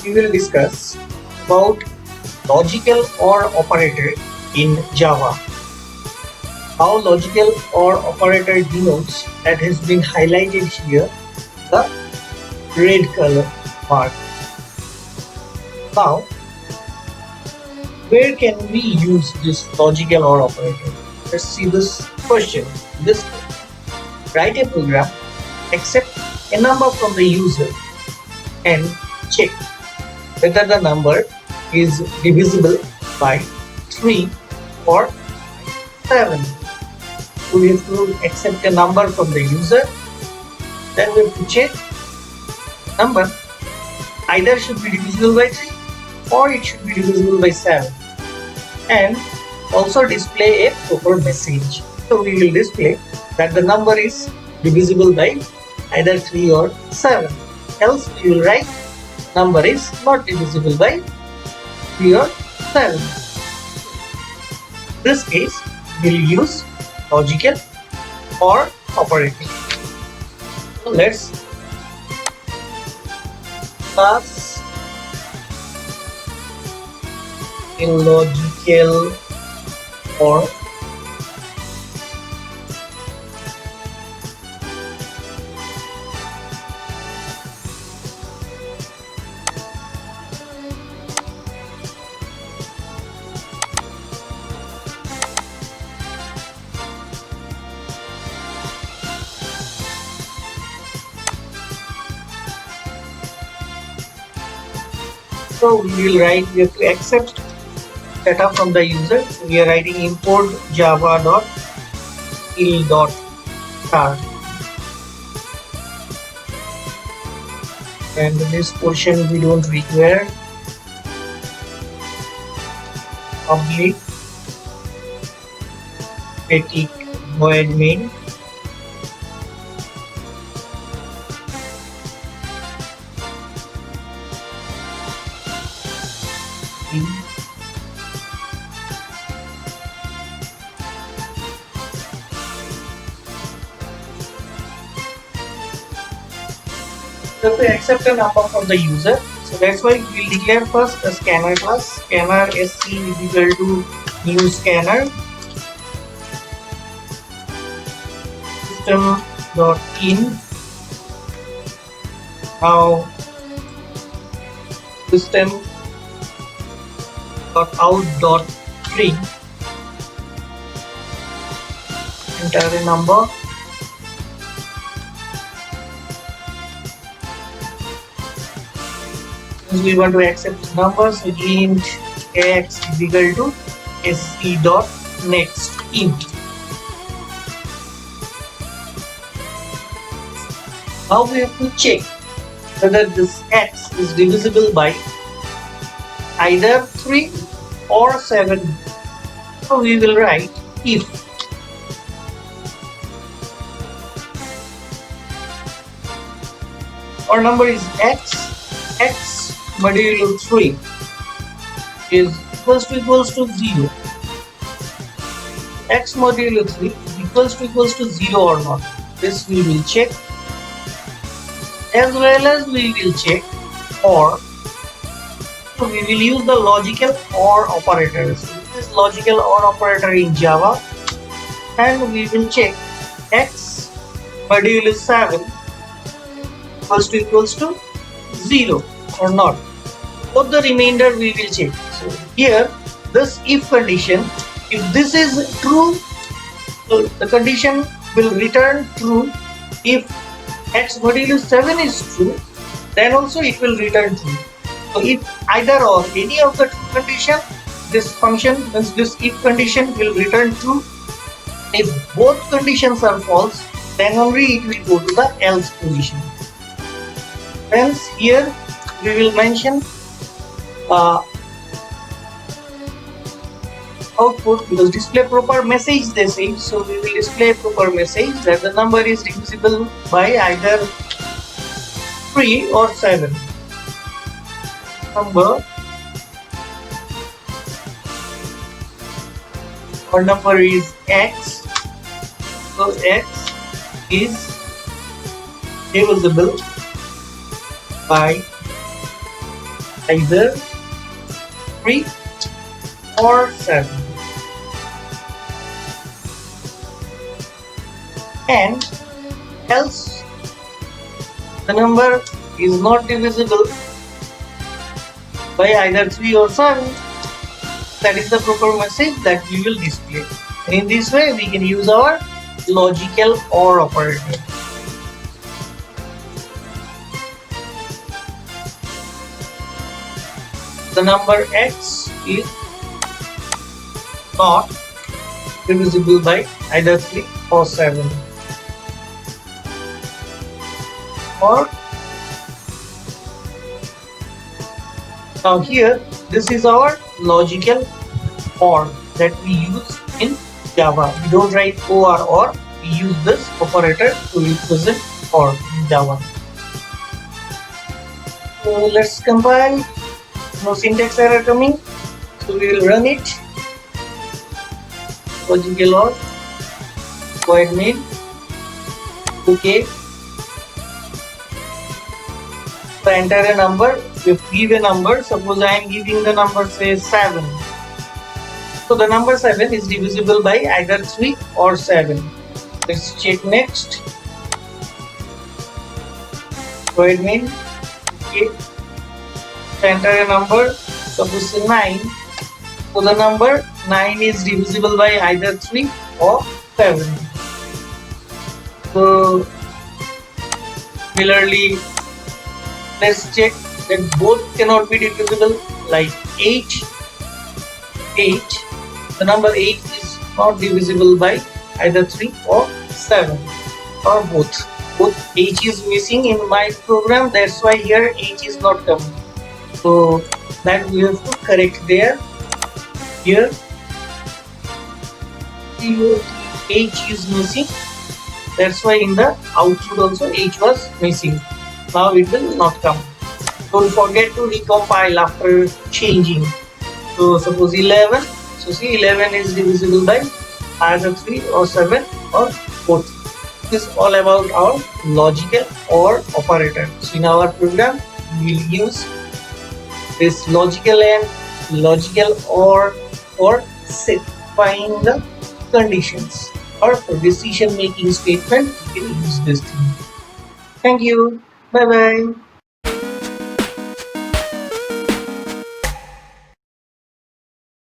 we will discuss about logical OR operator in Java. How logical OR operator denotes, that has been highlighted here, the red color mark. Now, where can we use this logical OR operator? Let's see this question. This write a program, accept a number from the user and check whether the number is divisible by 3 or 7. So we have to accept a number from the user, then we have to check number either should be divisible by 3 or it should be divisible by 7, and also display a proper message. So we will display that the number is divisible by either 3 or 7, else we will write number is not divisible by 3 or 7. In this case we will use logical OR operator. So let's pass a logical OR So we will write, we have to accept data from the user. So we are writing import java.il.start, and this portion we don't require. Public static void main. So to accept a number from the user, so that's why we will declare first a scanner class. Scanner sc is equal to new scanner system.in. Now system.out.print, enter a number. We want to accept numbers, so int x is equal to sc.nextInt. Now we have to check whether this x is divisible by either 3 or 7. So we will write if our number is x modulo 3 is equals to 0. X modulo 3 equals to 0 or not. This we will check, as well as we will check OR. So we will use the logical OR operator. So this is logical OR operator in Java, and we will check x modulo 7 equals to 0 or not. Both the remainder we will check. So here this if condition, if this is true, so the condition will return true. If x modulo 7 is true, then also it will return true. So if either or any of the two condition, this function, this if condition will return true. If both conditions are false, then only it will go to the else position. Else here we will mention output, because display proper message they say, so we will display proper message that the number is divisible by either 3 or 7. Number or number is x, so x is divisible by either 3 or 7, and else the number is not divisible by either 3 or 7. That is the proper message that we will display. And in this way we can use our logical OR operator. The number x is not divisible by either 3 or 7. Or now here this is our logical OR that we use in Java. We don't write or, we use this operator to represent OR in Java. So let's compile. No syntax error coming, so we will run it. Logical OR, void main, okay. So enter a number. If give a number, suppose I am giving the number say 7. So the number 7 is divisible by either 3 or 7. Let's check next. Void main, okay. Enter a number, suppose say 9. So the number 9 is divisible by either 3 or 7. So similarly, let's check that both cannot be divisible, like 8. The number 8 is not divisible by either 3 or 7 or both. Both H is missing in my program, that's why here H is not coming. So that we have to correct there. Here H is missing, that's why in the output also H was missing. Now it will not come. Don't forget to recompile after changing. So suppose 11. So see, 11 is divisible by either 3 or 7 or both. This is all about our logical OR operator. So in our program we will use this logical and logical OR for specifying the conditions, or for decision making statement we can use this thing. Thank you. Bye bye.